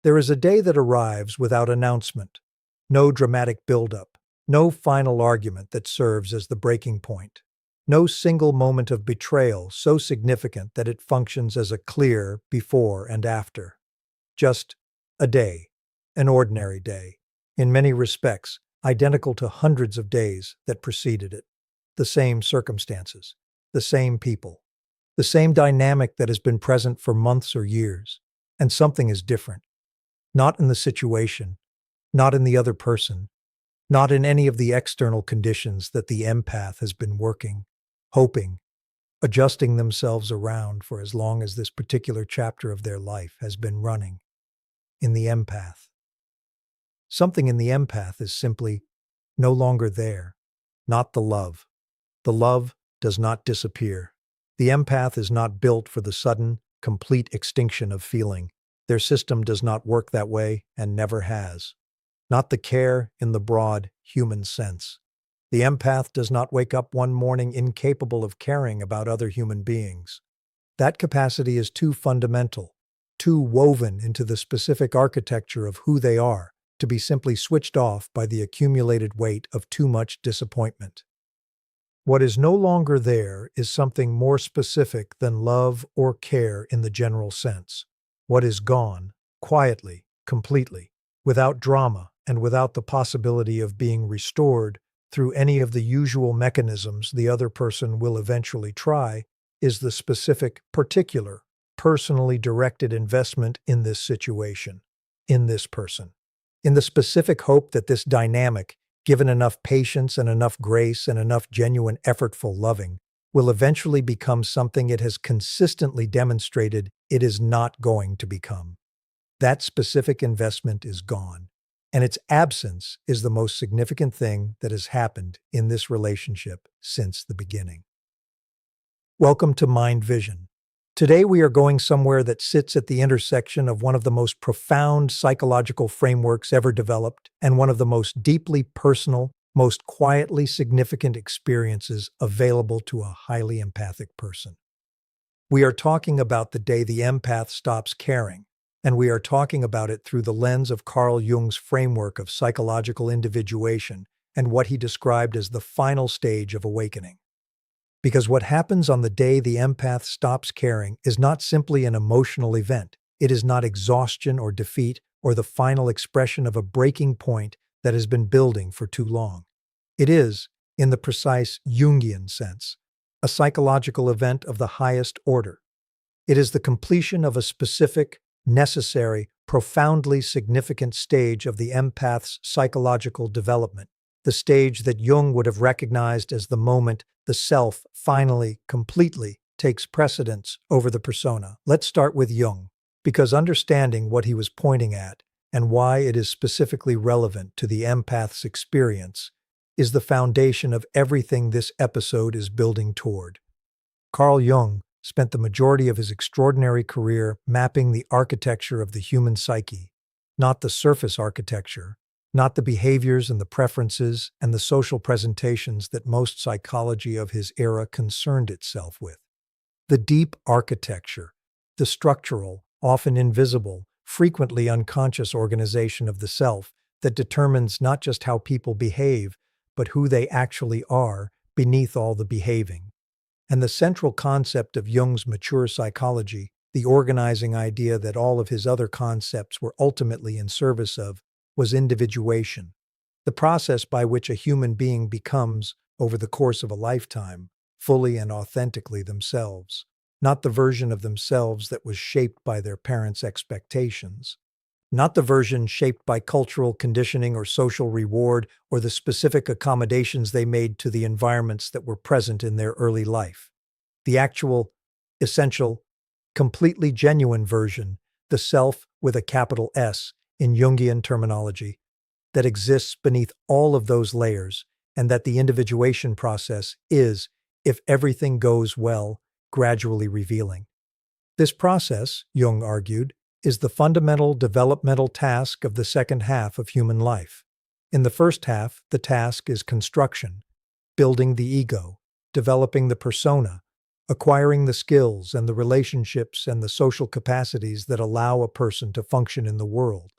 There is a day that arrives without announcement, no dramatic buildup, no final argument that serves as the breaking point, no single moment of betrayal so significant that it functions as a clear before and after. Just a day, an ordinary day, in many respects, identical to hundreds of days that preceded it. The same circumstances, the same people, the same dynamic that has been present for months or years. And something is different. Not in the situation, not in the other person, not in any of the external conditions that the empath has been working, hoping, adjusting themselves around for as long as this particular chapter of their life has been running. In the empath. Something in the empath is simply no longer there, not the love. The love does not disappear. The empath is not built for the sudden, complete extinction of feeling. Their system does not work that way and never has. Not the care in the broad, human sense. The empath does not wake up one morning incapable of caring about other human beings. That capacity is too fundamental, too woven into the specific architecture of who they are, to be simply switched off by the accumulated weight of too much disappointment. What is no longer there is something more specific than love or care in the general sense. What is gone, quietly, completely, without drama and without the possibility of being restored through any of the usual mechanisms the other person will eventually try, is the specific, particular, personally directed investment in this situation, in this person. In the specific hope that this dynamic, given enough patience and enough grace and enough genuine effortful loving, will eventually become something it has consistently demonstrated it is not going to become. That specific investment is gone, and its absence is the most significant thing that has happened in this relationship since the beginning. Welcome to Mind Vision. Today we are going somewhere that sits at the intersection of one of the most profound psychological frameworks ever developed and one of the most deeply personal, most quietly significant experiences available to a highly empathic person. We are talking about the day the empath stops caring, and we are talking about it through the lens of Carl Jung's framework of psychological individuation and what he described as the final stage of awakening. Because what happens on the day the empath stops caring is not simply an emotional event. It is not exhaustion or defeat or the final expression of a breaking point that has been building for too long. It is, in the precise Jungian sense, a psychological event of the highest order. It is the completion of a specific, necessary, profoundly significant stage of the empath's psychological development, the stage that Jung would have recognized as the moment the self finally, completely takes precedence over the persona. Let's start with Jung, because understanding what he was pointing at and why it is specifically relevant to the empath's experience is the foundation of everything this episode is building toward. Carl Jung spent the majority of his extraordinary career mapping the architecture of the human psyche, not the surface architecture, not the behaviors and the preferences and the social presentations that most psychology of his era concerned itself with. The deep architecture, the structural, often invisible, frequently unconscious organization of the self that determines not just how people behave, but who they actually are beneath all the behaving. And the central concept of Jung's mature psychology, the organizing idea that all of his other concepts were ultimately in service of, was individuation, the process by which a human being becomes, over the course of a lifetime, fully and authentically themselves, not the version of themselves that was shaped by their parents' expectations, not the version shaped by cultural conditioning or social reward or the specific accommodations they made to the environments that were present in their early life. The actual, essential, completely genuine version, the self with a capital S, in Jungian terminology, that exists beneath all of those layers, and that the individuation process is, if everything goes well, gradually revealing. This process, Jung argued, is the fundamental developmental task of the second half of human life. In the first half, the task is construction, building the ego, developing the persona, acquiring the skills and the relationships and the social capacities that allow a person to function in the world.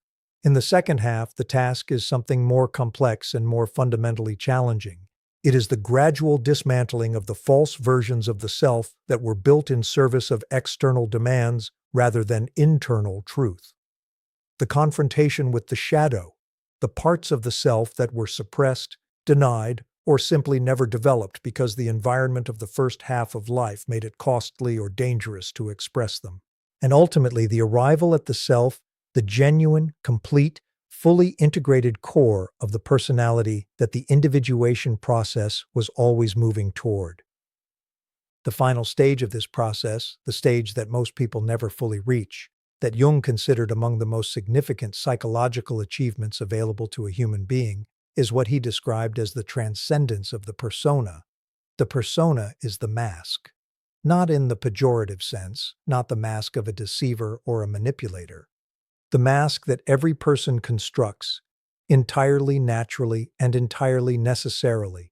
In the second half, the task is something more complex and more fundamentally challenging. It is the gradual dismantling of the false versions of the self that were built in service of external demands rather than internal truth. The confrontation with the shadow, the parts of the self that were suppressed, denied, or simply never developed because the environment of the first half of life made it costly or dangerous to express them. And ultimately, the arrival at the self, the genuine, complete, fully integrated core of the personality that the individuation process was always moving toward. The final stage of this process, the stage that most people never fully reach, that Jung considered among the most significant psychological achievements available to a human being, is what he described as the transcendence of the persona. The persona is the mask. Not in the pejorative sense, not the mask of a deceiver or a manipulator. The mask that every person constructs, entirely naturally and entirely necessarily,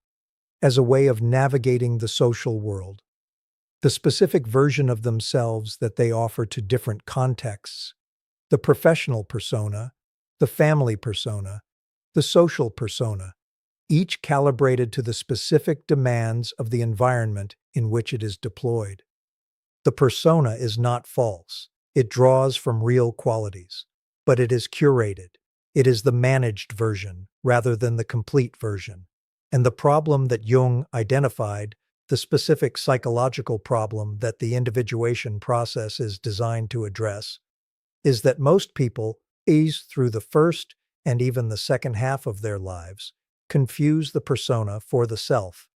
as a way of navigating the social world. The specific version of themselves that they offer to different contexts. The professional persona, the family persona, the social persona, each calibrated to the specific demands of the environment in which it is deployed. The persona is not false. It draws from real qualities, but it is curated. It is the managed version rather than the complete version. And the problem that Jung identified, the specific psychological problem that the individuation process is designed to address, is that most people, through the first and even the second half of their lives, confuse the persona for the self.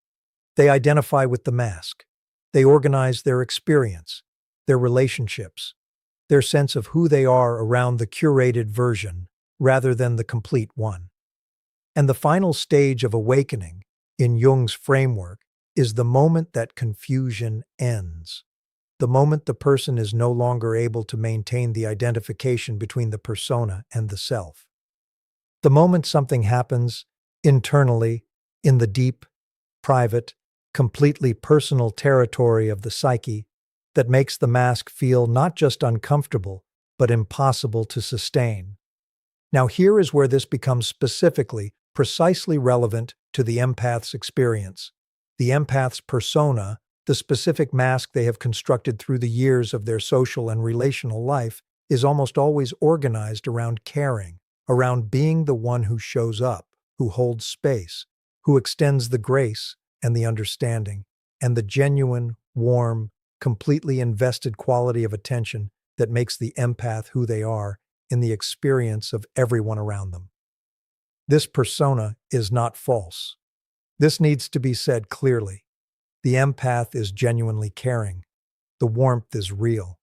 They identify with the mask. They organize their experience, their relationships, their sense of who they are around the curated version rather than the complete one. And the final stage of awakening, in Jung's framework, is the moment that confusion ends. The moment the person is no longer able to maintain the identification between the persona and the self. The moment something happens internally, in the deep, private, completely personal territory of the psyche, that makes the mask feel not just uncomfortable, but impossible to sustain. Now here is where this becomes precisely relevant to the empath's experience. The empath's persona, the specific mask they have constructed through the years of their social and relational life, is almost always organized around caring, around being the one who shows up, who holds space, who extends the grace and the understanding, and the genuine, warm, completely invested quality of attention that makes the empath who they are in the experience of everyone around them. This persona is not false. This needs to be said clearly. The empath is genuinely caring. The warmth is real.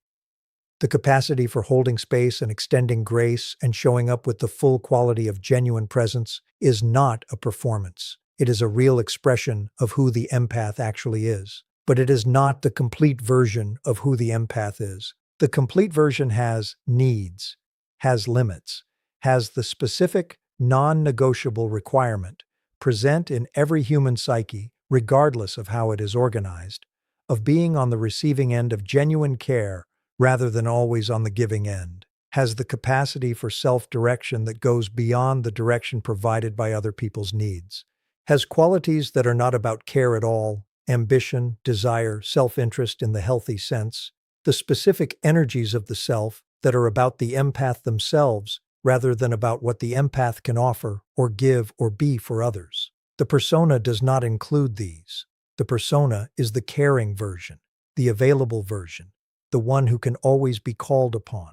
The capacity for holding space and extending grace and showing up with the full quality of genuine presence is not a performance. It is a real expression of who the empath actually is. But it is not the complete version of who the empath is. The complete version has needs, has limits, has the specific, non-negotiable requirement, present in every human psyche, regardless of how it is organized, of being on the receiving end of genuine care rather than always on the giving end, has the capacity for self-direction that goes beyond the direction provided by other people's needs, has qualities that are not about care at all, ambition, desire, self-interest in the healthy sense, the specific energies of the self that are about the empath themselves rather than about what the empath can offer or give or be for others. The persona does not include these. The persona is the caring version, the available version, the one who can always be called upon,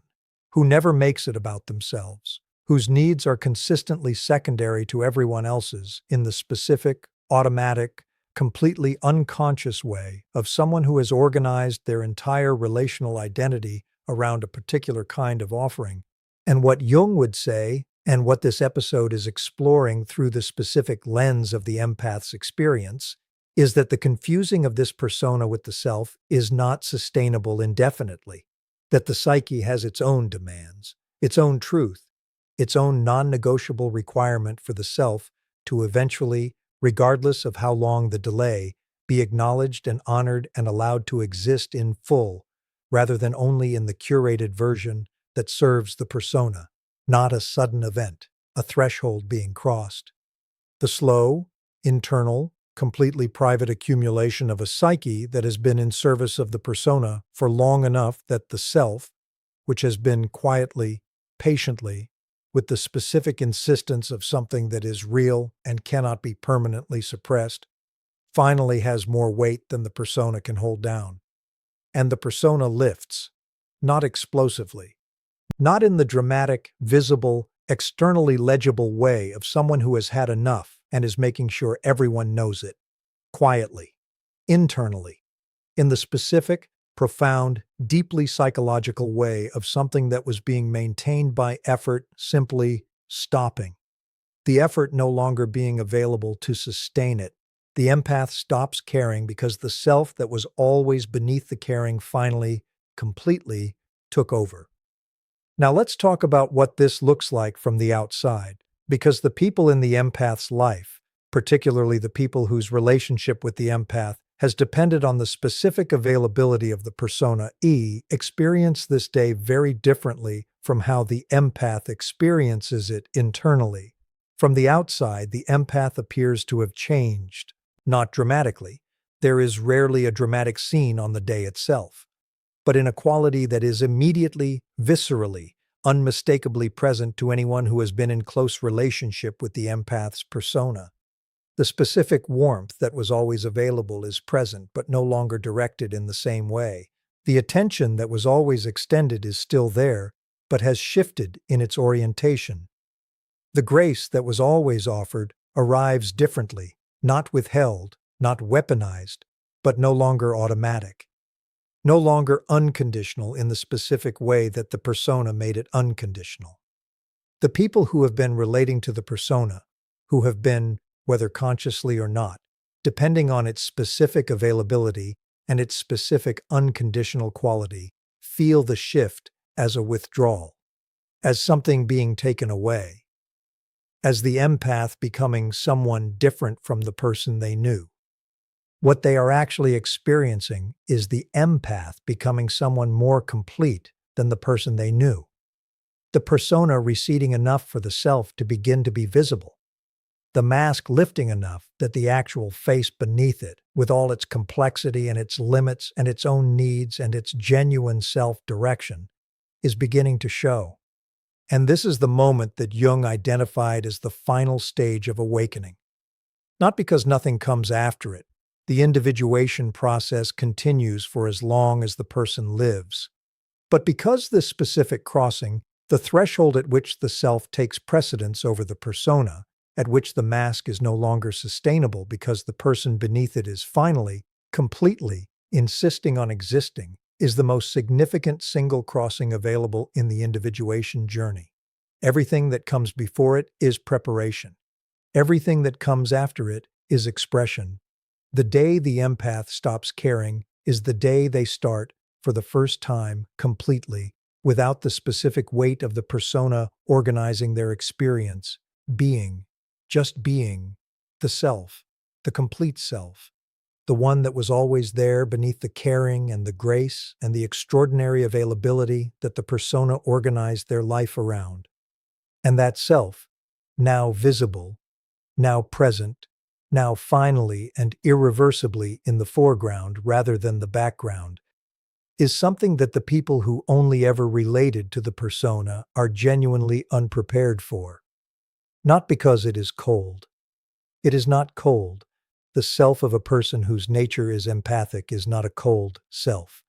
who never makes it about themselves, whose needs are consistently secondary to everyone else's in the specific, automatic, completely unconscious way of someone who has organized their entire relational identity around a particular kind of offering. And what Jung would say, and what this episode is exploring through the specific lens of the empath's experience, is that the confusing of this persona with the self is not sustainable indefinitely, that the psyche has its own demands, its own truth, its own non-negotiable requirement for the self to eventually, regardless of how long the delay, be acknowledged and honored and allowed to exist in full, rather than only in the curated version that serves the persona, not a sudden event, a threshold being crossed. The slow, internal, completely private accumulation of a psyche that has been in service of the persona for long enough that the self, which has been quietly, patiently, with the specific insistence of something that is real and cannot be permanently suppressed, finally has more weight than the persona can hold down. And the persona lifts, not explosively, not in the dramatic, visible, externally legible way of someone who has had enough and is making sure everyone knows it, quietly, internally, in the specific, profound, deeply psychological way of something that was being maintained by effort simply stopping. The effort no longer being available to sustain it. The empath stops caring because the self that was always beneath the caring finally, completely, took over. Now let's talk about what this looks like from the outside, because the people in the empath's life, particularly the people whose relationship with the empath has depended on the specific availability of the persona E, experience this day very differently from how the empath experiences it internally. From the outside, the empath appears to have changed, not dramatically. There is rarely a dramatic scene on the day itself, but in a quality that is immediately, viscerally, unmistakably present to anyone who has been in close relationship with the empath's persona. The specific warmth that was always available is present but no longer directed in the same way. The attention that was always extended is still there, but has shifted in its orientation. The grace that was always offered arrives differently, not withheld, not weaponized, but no longer automatic. No longer unconditional in the specific way that the persona made it unconditional. The people who have been relating to the persona, who have been, whether consciously or not, depending on its specific availability and its specific unconditional quality, feel the shift as a withdrawal, as something being taken away, as the empath becoming someone different from the person they knew. What they are actually experiencing is the empath becoming someone more complete than the person they knew. The persona receding enough for the self to begin to be visible. The mask lifting enough that the actual face beneath it, with all its complexity and its limits and its own needs and its genuine self-direction, is beginning to show. And this is the moment that Jung identified as the final stage of awakening. Not because nothing comes after it. The individuation process continues for as long as the person lives. But because this specific crossing, the threshold at which the self takes precedence over the persona, at which the mask is no longer sustainable because the person beneath it is finally, completely, insisting on existing, is the most significant single crossing available in the individuation journey. Everything that comes before it is preparation. Everything that comes after it is expression. The day the empath stops caring is the day they start, for the first time, completely, without the specific weight of the persona organizing their experience, being, just being, the self, the complete self, the one that was always there beneath the caring and the grace and the extraordinary availability that the persona organized their life around. And that self, now visible, now present, now finally and irreversibly in the foreground rather than the background, is something that the people who only ever related to the persona are genuinely unprepared for. Not because it is cold. It is not cold. The self of a person whose nature is empathic is not a cold self.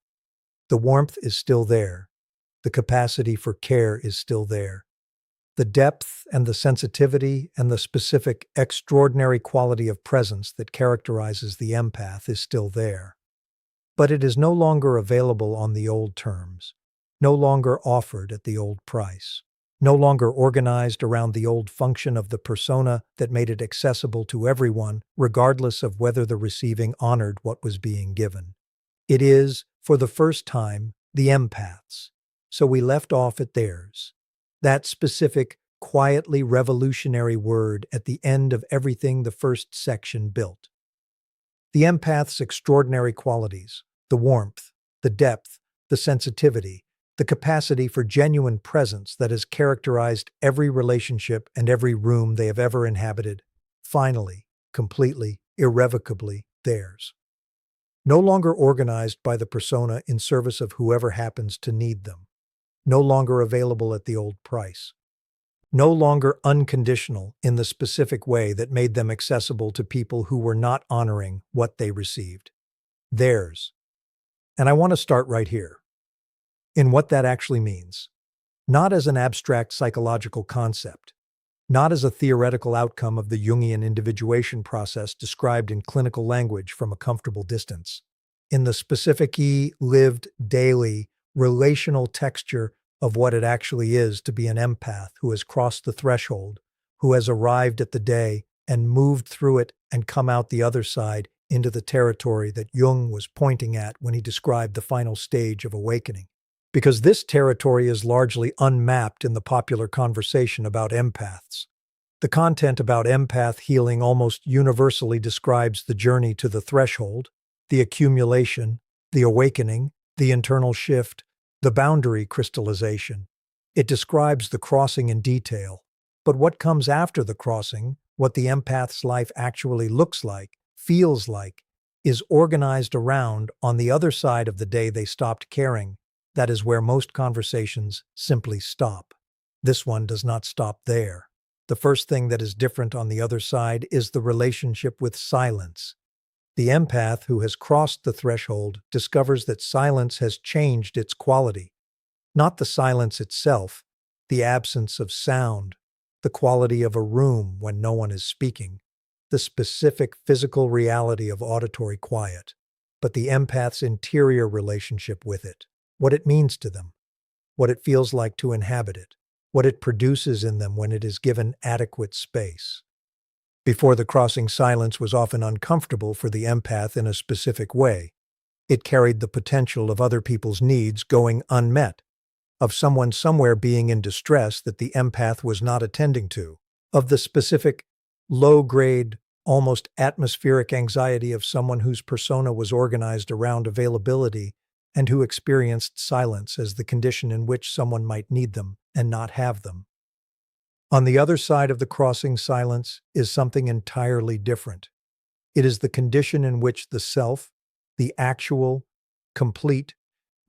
The warmth is still there. The capacity for care is still there. The depth and the sensitivity and the specific extraordinary quality of presence that characterizes the empath is still there. But it is no longer available on the old terms, no longer offered at the old price, no longer organized around the old function of the persona that made it accessible to everyone, regardless of whether the receiving honored what was being given. It is, for the first time, the empath's. So we left off at theirs. That specific, quietly revolutionary word at the end of everything the first section built. The empath's extraordinary qualities, the warmth, the depth, the sensitivity, the capacity for genuine presence that has characterized every relationship and every room they have ever inhabited, finally, completely, irrevocably theirs. No longer organized by the persona in service of whoever happens to need them. No longer available at the old price. No longer unconditional in the specific way that made them accessible to people who were not honoring what they received. Theirs. And I want to start right here, in what that actually means. Not as an abstract psychological concept, not as a theoretical outcome of the Jungian individuation process described in clinical language from a comfortable distance. In the specific lived, daily, relational texture of what it actually is to be an empath who has crossed the threshold, who has arrived at the day and moved through it and come out the other side into the territory that Jung was pointing at when he described the final stage of awakening. Because this territory is largely unmapped in the popular conversation about empaths. The content about empath healing almost universally describes the journey to the threshold, the accumulation, the awakening, the internal shift, the boundary crystallization. It describes the crossing in detail. But what comes after the crossing, what the empath's life actually looks like, feels like, is organized around on the other side of the day they stopped caring. That is where most conversations simply stop. This one does not stop there. The first thing that is different on the other side is the relationship with silence. The empath who has crossed the threshold discovers that silence has changed its quality. Not the silence itself, the absence of sound, the quality of a room when no one is speaking, the specific physical reality of auditory quiet, but the empath's interior relationship with it. What it means to them, what it feels like to inhabit it, what it produces in them when it is given adequate space. Before the crossing, silence was often uncomfortable for the empath in a specific way. It carried the potential of other people's needs going unmet, of someone somewhere being in distress that the empath was not attending to, of the specific, low-grade, almost atmospheric anxiety of someone whose persona was organized around availability and who experienced silence as the condition in which someone might need them and not have them. On the other side of the crossing, silence is something entirely different. It is the condition in which the self, the actual, complete,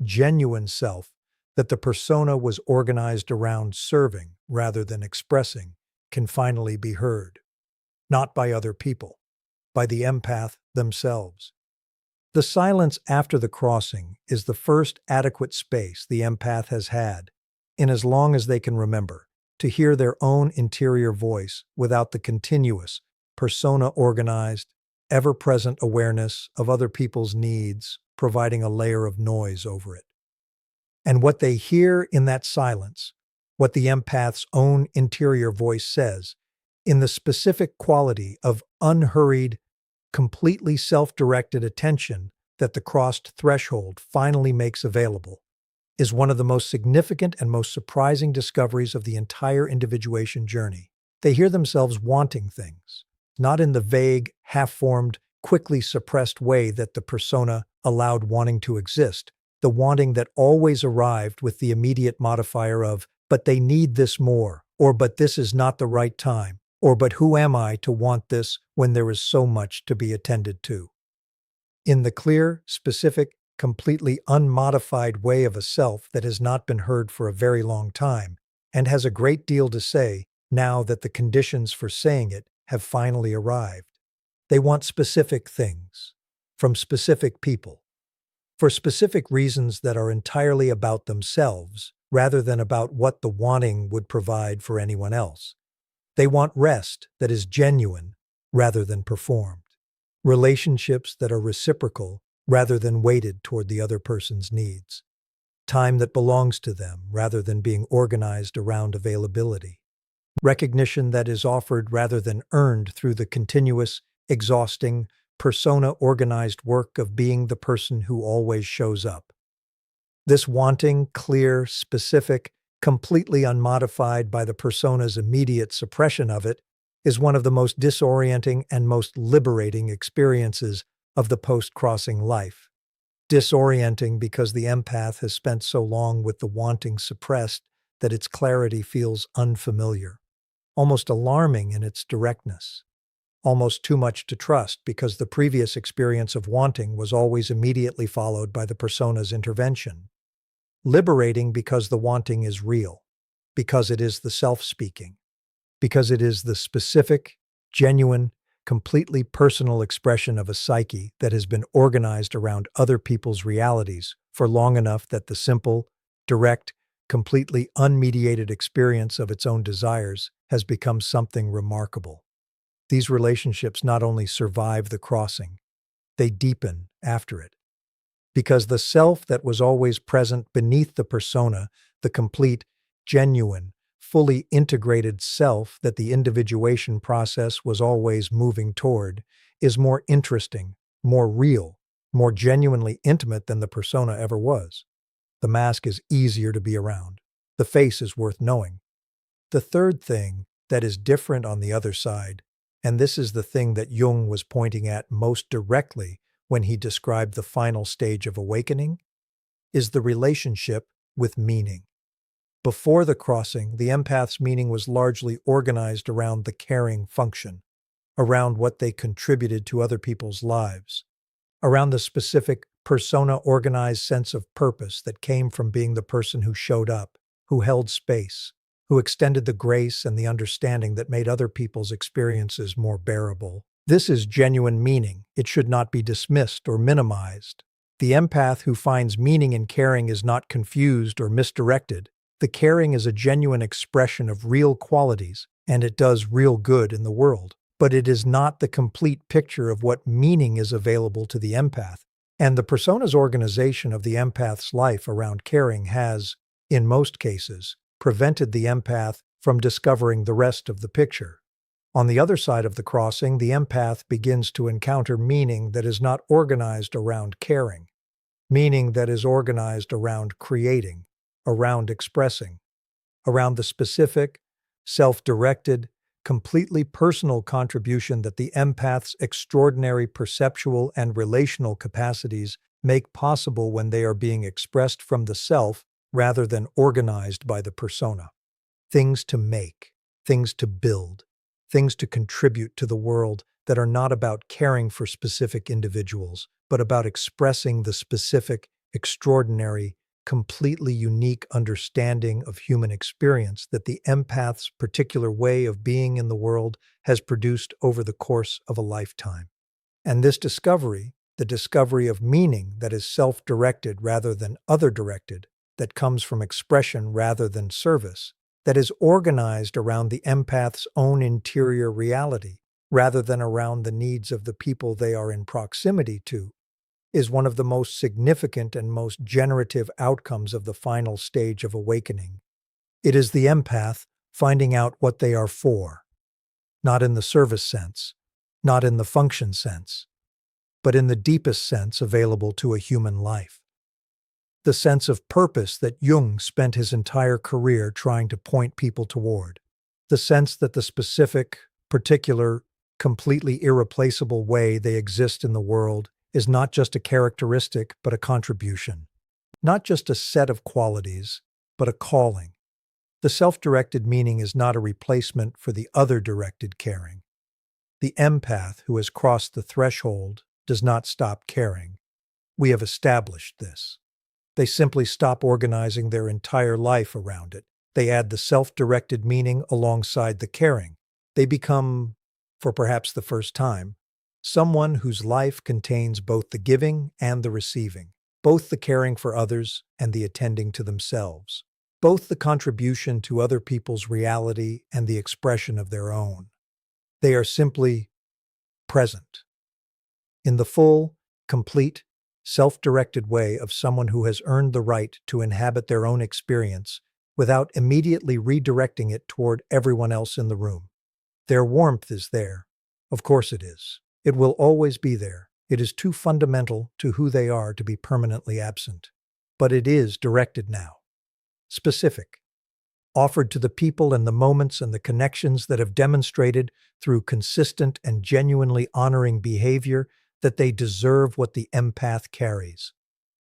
genuine self that the persona was organized around serving rather than expressing, can finally be heard. Not by other people, by the empath themselves. The silence after the crossing is the first adequate space the empath has had, in as long as they can remember, to hear their own interior voice without the continuous, persona-organized, ever-present awareness of other people's needs, providing a layer of noise over it. And what they hear in that silence, what the empath's own interior voice says, in the specific quality of unhurried, completely self-directed attention that the crossed threshold finally makes available, is one of the most significant and most surprising discoveries of the entire individuation journey. They hear themselves wanting things, not in the vague, half-formed, quickly suppressed way that the persona allowed wanting to exist, the wanting that always arrived with the immediate modifier of, but they need this more, or but this is not the right time, or but who am I to want this when there is so much to be attended to. In the clear, specific, completely unmodified way of a self that has not been heard for a very long time, and has a great deal to say now that the conditions for saying it have finally arrived. They want specific things, from specific people, for specific reasons that are entirely about themselves, rather than about what the wanting would provide for anyone else. They want rest that is genuine, rather than performed. Relationships that are reciprocal, rather than weighted toward the other person's needs. Time that belongs to them, rather than being organized around availability. Recognition that is offered rather than earned through the continuous, exhausting, persona-organized work of being the person who always shows up. This wanting, clear, specific, completely unmodified by the persona's immediate suppression of it, is one of the most disorienting and most liberating experiences of the post-crossing life. Disorienting because the empath has spent so long with the wanting suppressed that its clarity feels unfamiliar, almost alarming in its directness. Almost too much to trust because the previous experience of wanting was always immediately followed by the persona's intervention. Liberating because the wanting is real, because it is the self speaking, because it is the specific, genuine, completely personal expression of a psyche that has been organized around other people's realities for long enough that the simple, direct, completely unmediated experience of its own desires has become something remarkable. These relationships not only survive the crossing, they deepen after it. Because the self that was always present beneath the persona, the complete, genuine, fully integrated self that the individuation process was always moving toward, is more interesting, more real, more genuinely intimate than the persona ever was. The mask is easier to be around. The face is worth knowing. The third thing that is different on the other side, and this is the thing that Jung was pointing at most directly when he described the final stage of awakening, is the relationship with meaning. Before the crossing, the empath's meaning was largely organized around the caring function, around what they contributed to other people's lives, around the specific persona-organized sense of purpose that came from being the person who showed up, who held space, who extended the grace and the understanding that made other people's experiences more bearable. This is genuine meaning. It should not be dismissed or minimized. The empath who finds meaning in caring is not confused or misdirected. The caring is a genuine expression of real qualities, and it does real good in the world. But it is not the complete picture of what meaning is available to the empath. And the persona's organization of the empath's life around caring has, in most cases, prevented the empath from discovering the rest of the picture. On the other side of the crossing, the empath begins to encounter meaning that is not organized around caring, meaning that is organized around creating, around expressing, around the specific, self-directed, completely personal contribution that the empath's extraordinary perceptual and relational capacities make possible when they are being expressed from the self rather than organized by the persona. Things to make, things to build, things to contribute to the world that are not about caring for specific individuals, but about expressing the specific, extraordinary, completely unique understanding of human experience that the empath's particular way of being in the world has produced over the course of a lifetime. And this discovery, the discovery of meaning that is self-directed rather than other-directed, that comes from expression rather than service, that is organized around the empath's own interior reality rather than around the needs of the people they are in proximity to, is one of the most significant and most generative outcomes of the final stage of awakening. It is the empath finding out what they are for, not in the service sense, not in the function sense, but in the deepest sense available to a human life. The sense of purpose that Jung spent his entire career trying to point people toward. The sense that the specific, particular, completely irreplaceable way they exist in the world is not just a characteristic, but a contribution. Not just a set of qualities, but a calling. The self-directed meaning is not a replacement for the other-directed caring. The empath who has crossed the threshold does not stop caring. We have established this. They simply stop organizing their entire life around it. They add the self-directed meaning alongside the caring. They become, for perhaps the first time, someone whose life contains both the giving and the receiving, both the caring for others and the attending to themselves, both the contribution to other people's reality and the expression of their own. They are simply present. In the full, complete, self-directed way of someone who has earned the right to inhabit their own experience without immediately redirecting it toward everyone else in the room. Their warmth is there. Of course it is. It will always be there. It is too fundamental to who they are to be permanently absent. But it is directed now. Specific. Offered to the people and the moments and the connections that have demonstrated through consistent and genuinely honoring behavior that they deserve what the empath carries.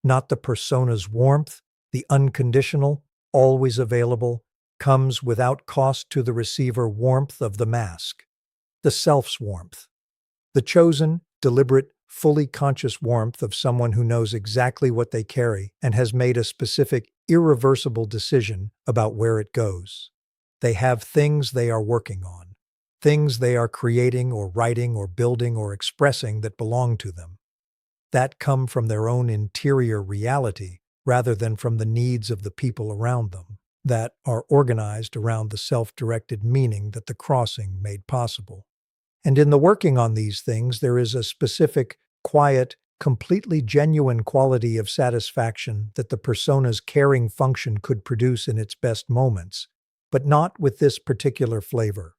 Not the persona's warmth, the unconditional, always available, comes without cost to the receiver warmth of the mask. The self's warmth. The chosen, deliberate, fully conscious warmth of someone who knows exactly what they carry and has made a specific, irreversible decision about where it goes. They have things they are working on, things they are creating or writing or building or expressing that belong to them, that come from their own interior reality rather than from the needs of the people around them, that are organized around the self-directed meaning that the crossing made possible. And in the working on these things, there is a specific, quiet, completely genuine quality of satisfaction that the persona's caring function could produce in its best moments, but not with this particular flavor,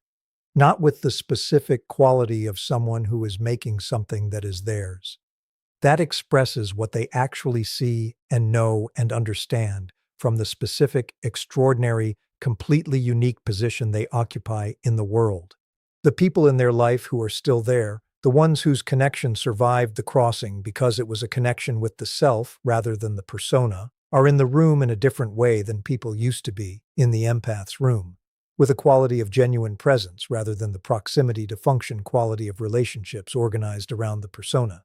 not with the specific quality of someone who is making something that is theirs. That expresses what they actually see and know and understand from the specific, extraordinary, completely unique position they occupy in the world. The people in their life who are still there, the ones whose connection survived the crossing because it was a connection with the self rather than the persona, are in the room in a different way than people used to be in the empath's room, with a quality of genuine presence rather than the proximity to function quality of relationships organized around the persona.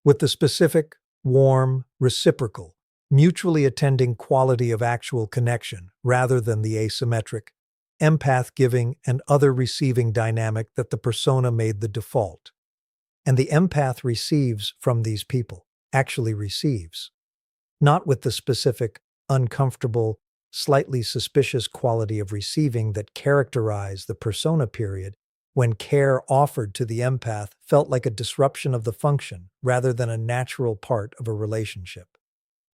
With the specific, warm, reciprocal, mutually attending quality of actual connection rather than the asymmetric, empath giving and other receiving dynamic that the persona made the default. And the empath receives from these people, actually receives. Not with the specific, uncomfortable, slightly suspicious quality of receiving that characterized the persona period, when care offered to the empath felt like a disruption of the function rather than a natural part of a relationship.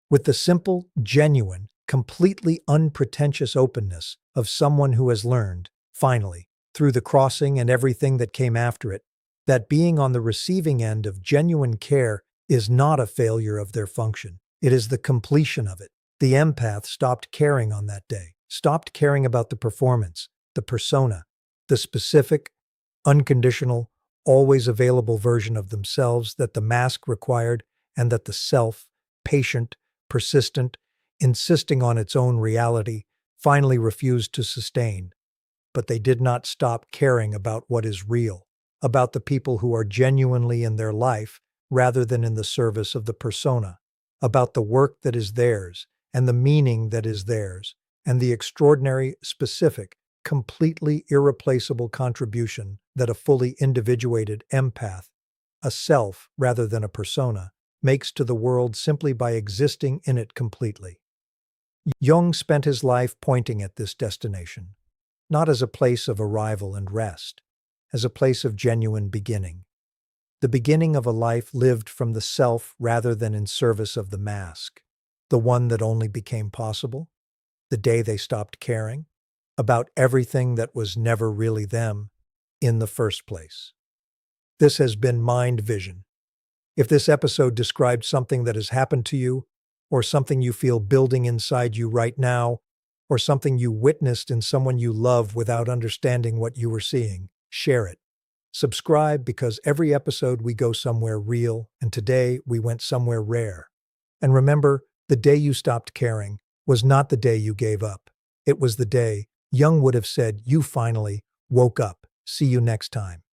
With the simple, genuine, completely unpretentious openness of someone who has learned, finally, through the crossing and everything that came after it, that being on the receiving end of genuine care is not a failure of their function. It is the completion of it. The empath stopped caring on that day, stopped caring about the performance, the persona, the specific, unconditional, always available version of themselves that the mask required and that the self, patient, persistent, insisting on its own reality, finally refused to sustain. But they did not stop caring about what is real, about the people who are genuinely in their life rather than in the service of the persona, about the work that is theirs and the meaning that is theirs, and the extraordinary, specific, completely irreplaceable contribution that a fully individuated empath, a self rather than a persona, makes to the world simply by existing in it completely. Jung spent his life pointing at this destination, not as a place of arrival and rest, as a place of genuine beginning. The beginning of a life lived from the self rather than in service of the mask, the one that only became possible, the day they stopped caring, about everything that was never really them in the first place. This has been Mind Vision. If this episode described something that has happened to you, or something you feel building inside you right now, or something you witnessed in someone you love without understanding what you were seeing, share it. Subscribe because every episode we go somewhere real, and today we went somewhere rare. And remember, the day you stopped caring was not the day you gave up. It was the day Jung would have said you finally woke up. See you next time.